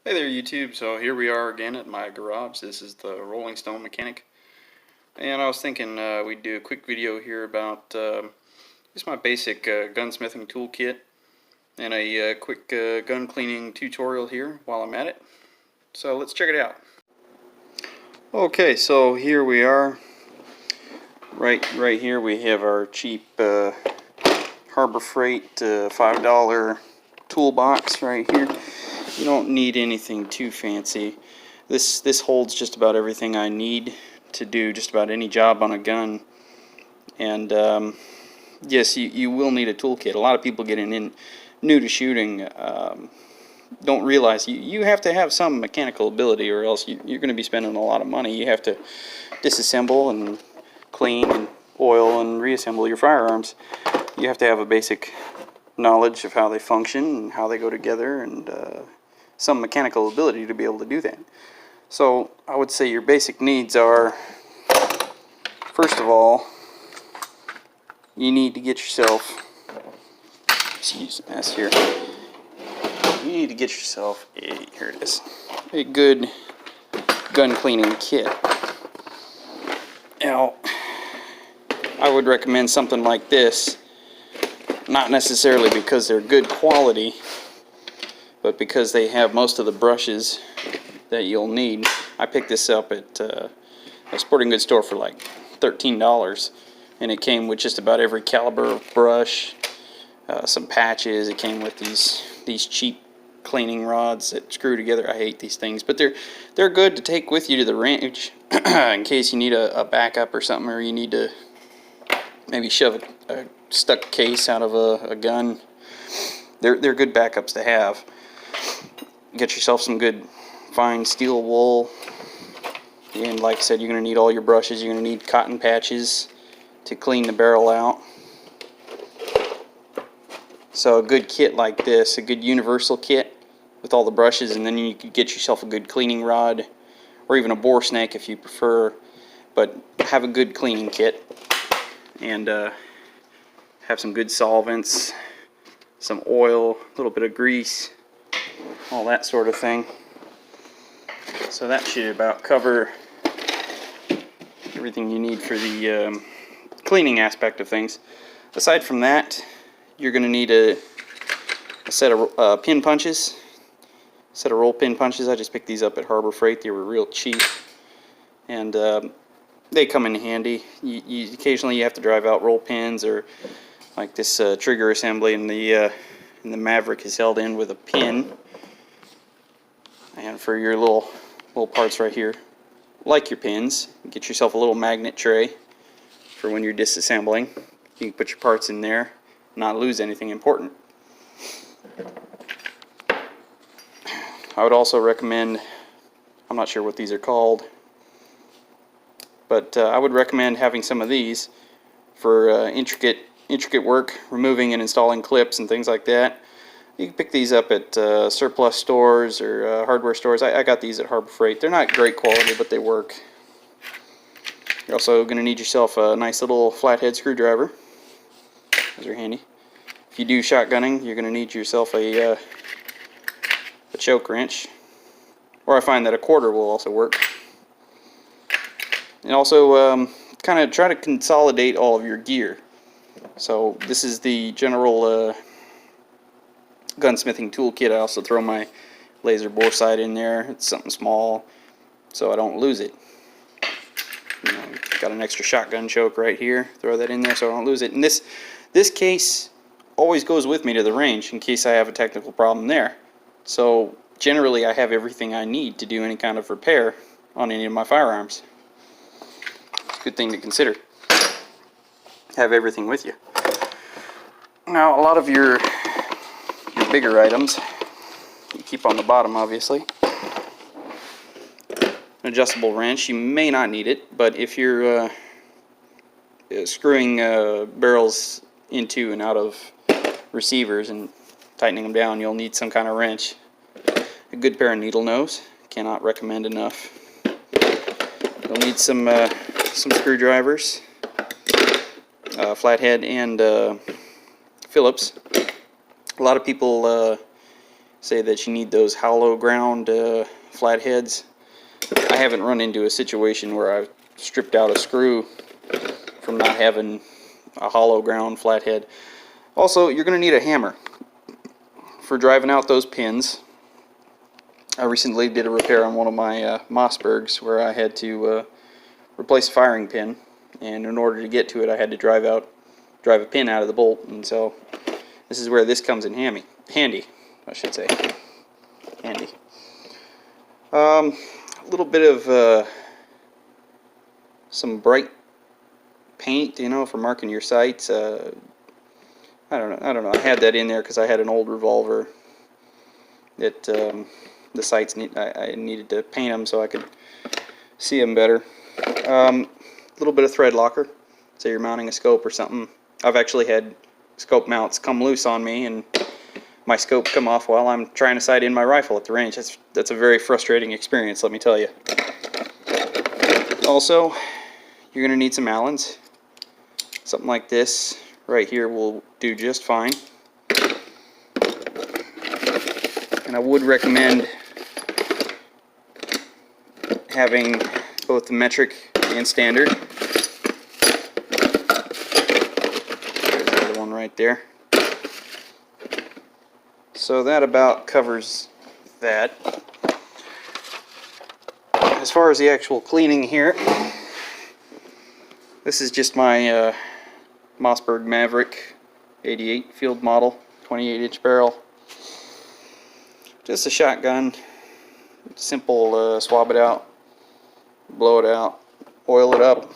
Hey there YouTube, so here we are again at my garage. This is the Rolling Stone Mechanic, and I was thinking we'd do a quick video here about just my basic gunsmithing toolkit and a quick gun cleaning tutorial here while I'm at it. So let's check it out. Okay, so here we are. Right here we have our cheap Harbor Freight $5 toolbox right here. You don't need anything too fancy. This holds just about everything I need to do just about any job on a gun. And yes, you will need a toolkit. A lot of people getting in new to shooting don't realize you have to have some mechanical ability, or else you're going to be spending a lot of money. You have to disassemble and clean and oil and reassemble your firearms. You have to have a basic knowledge of how they function and how they go together, and some mechanical ability to be able to do that. So I would say your basic needs are, first of all, you need to get yourself, excuse the mess here, you need to get yourself here it is, a good gun cleaning kit. Now, I would recommend something like this, not necessarily because they're good quality, but because they have most of the brushes that you'll need. I picked this up at a sporting goods store for like $13, and it came with just about every caliber of brush, some patches. It came with these cheap cleaning rods that screw together. I hate these things, but they're good to take with you to the range in case you need a backup or something, or you need to maybe shove a stuck case out of a gun. They're good backups to have. Get yourself some good fine steel wool, and like I said, you're going to need all your brushes. You're going to need cotton patches to clean the barrel out. So a good kit like this, a good universal kit with all the brushes, and then you could get yourself a good cleaning rod, or even a bore snake if you prefer, but have a good cleaning kit, and have some good solvents, some oil, a little bit of grease, all that sort of thing. So that should about cover everything you need for the cleaning aspect of things. Aside from that, you're going to need a set of pin punches, a set of roll pin punches. I just picked these up at Harbor Freight. They were real cheap, and they come in handy. Occasionally you have to drive out roll pins, or like this trigger assembly in the Maverick is held in with a pin. And for your little parts right here, like your pins, get yourself a little magnet tray for when you're disassembling. You can put your parts in there, not lose anything important. I would also recommend, I'm not sure what these are called, but I would recommend having some of these for intricate work, removing and installing clips and things like that. You can pick these up at surplus stores or hardware stores. I got these at Harbor Freight. They're not great quality, but they work. You're also going to need yourself a nice little flathead screwdriver. Those are handy. If you do shotgunning, you're going to need yourself a choke wrench. Or I find that a quarter will also work. And also kind of try to consolidate all of your gear. So this is the general gunsmithing toolkit. I also throw my laser bore sight in there. It's something small, so I don't lose it. Got an extra shotgun choke right here. Throw that in there so I don't lose it. And this case always goes with me to the range in case I have a technical problem there. So generally I have everything I need to do any kind of repair on any of my firearms. It's a good thing to consider. Have everything with you. Now, a lot of your bigger items you keep on the bottom, obviously. An adjustable wrench, you may not need it, but if you're screwing barrels into and out of receivers and tightening them down, you'll need some kind of wrench. A good pair of needle nose, cannot recommend enough. You'll need some screwdrivers, flathead and Phillips. A lot of people say that you need those hollow ground flatheads. I haven't run into a situation where I've stripped out a screw from not having a hollow ground flathead. Also, you're going to need a hammer for driving out those pins. I recently did a repair on one of my Mossbergs where I had to replace a firing pin, and in order to get to it I had to drive a pin out of the bolt, and so this is where this comes in handy, I should say. Handy. A little bit of some bright paint, you know, for marking your sights. I don't know. I had that in there because I had an old revolver that the sights I needed to paint them so I could see them better. A little bit of thread locker. Say you're mounting a scope or something. I've actually had scope mounts come loose on me and my scope come off while I'm trying to sight in my rifle at the range. That's a very frustrating experience, let me tell you. Also, you're going to need some Allens. Something like this right here will do just fine. And I would recommend having both the metric and standard. There's the other one right there. So that about covers that. As far as the actual cleaning here, this is just my Mossberg Maverick 88 field model, 28-inch barrel. Just a shotgun. Simple swab it out, blow it out, oil it up.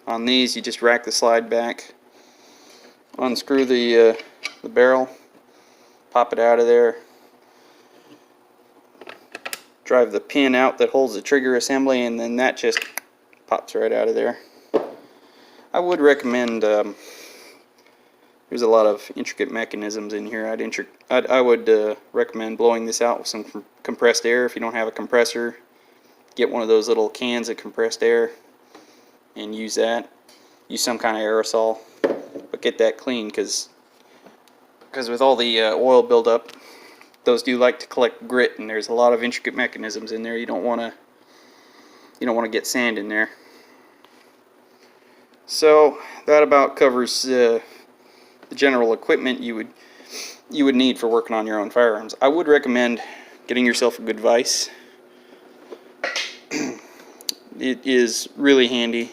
On these you just rack the slide back, unscrew the barrel, pop it out of there, drive the pin out that holds the trigger assembly, and then that just pops right out of there. I would recommend, there's a lot of intricate mechanisms in here. I would recommend blowing this out with some compressed air. If you don't have a compressor, get one of those little cans of compressed air and use that. Use some kind of aerosol, but get that clean because with all the oil buildup, those do like to collect grit, and there's a lot of intricate mechanisms in there. You don't want to get sand in there. So that about covers the general equipment you would need for working on your own firearms. I would recommend getting yourself a good vise. It is really handy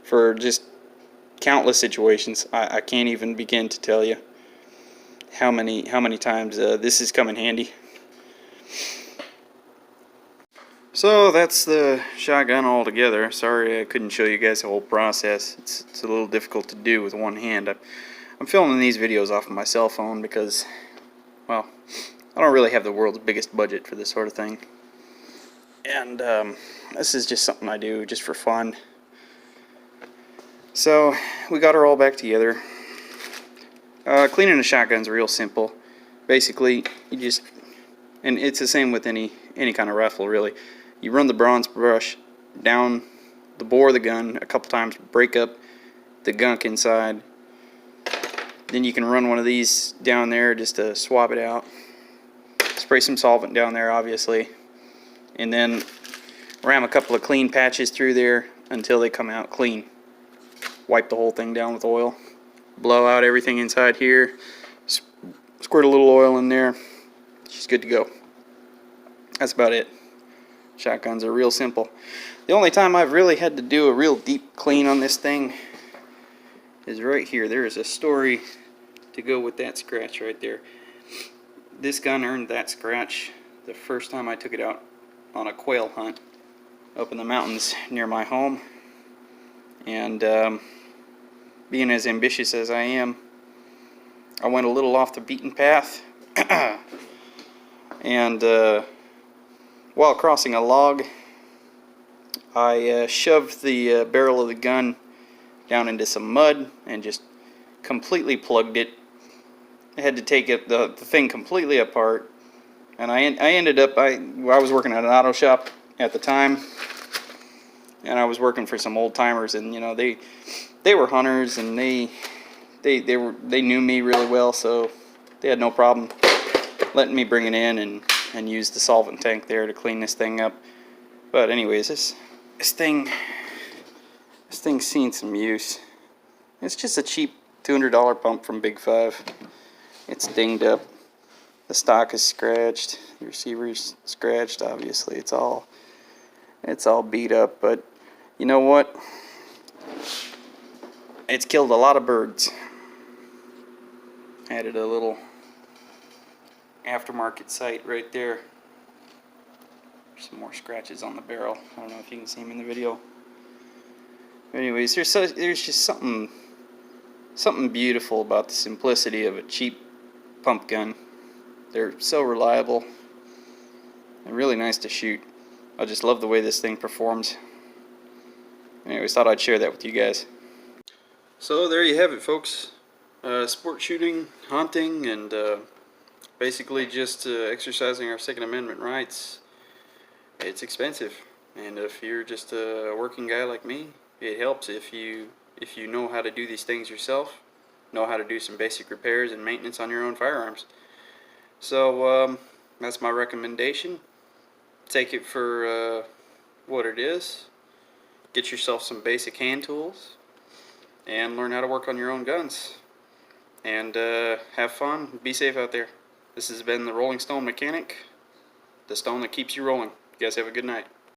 for just countless situations. I can't even begin to tell you how many times this has come in handy. So that's the shotgun all together. Sorry I couldn't show you guys the whole process. It's a little difficult to do with one hand. I'm filming these videos off of my cell phone because, well, I don't really have the world's biggest budget for this sort of thing. And this is just something I do just for fun. So we got her all back together. Cleaning a shotgun's real simple. Basically, you just, and it's the same with any kind of rifle really. You run the bronze brush down the bore of the gun a couple times, break up the gunk inside. Then you can run one of these down there just to swab it out. Spray some solvent down there, obviously, and then ram a couple of clean patches through there until they come out clean. Wipe the whole thing down with oil. Blow out everything inside here. Squirt a little oil in there. She's good to go. That's about it. Shotguns are real simple. The only time I've really had to do a real deep clean on this thing is right here. There is a story to go with that scratch right there. This gun earned that scratch the first time I took it out on a quail hunt up in the mountains near my home. And being as ambitious as I am, I went a little off the beaten path and while crossing a log, I shoved the barrel of the gun down into some mud and just completely plugged it. I had to take the thing completely apart, and I ended up, I was working at an auto shop at the time, and I was working for some old timers, and you know they were hunters, and they knew me really well, so they had no problem letting me bring it in and use the solvent tank there to clean this thing up. But anyways, this thing's seen some use. It's just a cheap $200 pump from Big 5. It's dinged up. The stock is scratched. The receiver's scratched. Obviously, it's all beat up. But you know what? It's killed a lot of birds. Added a little aftermarket sight right there. Some more scratches on the barrel. I don't know if you can see them in the video. Anyways, there's just something beautiful about the simplicity of a cheap pump gun. They're so reliable and really nice to shoot. I just love the way this thing performs. Anyways, thought I'd share that with you guys. So there you have it, folks. Sport shooting, hunting, and basically just exercising our Second Amendment rights. It's expensive, and if you're just a working guy like me, it helps if you know how to do these things yourself, know how to do some basic repairs and maintenance on your own firearms. So that's my recommendation. Take it for what it is. Get yourself some basic hand tools and learn how to work on your own guns. And have fun. Be safe out there. This has been the Rolling Stone Mechanic, the stone that keeps you rolling. You guys have a good night.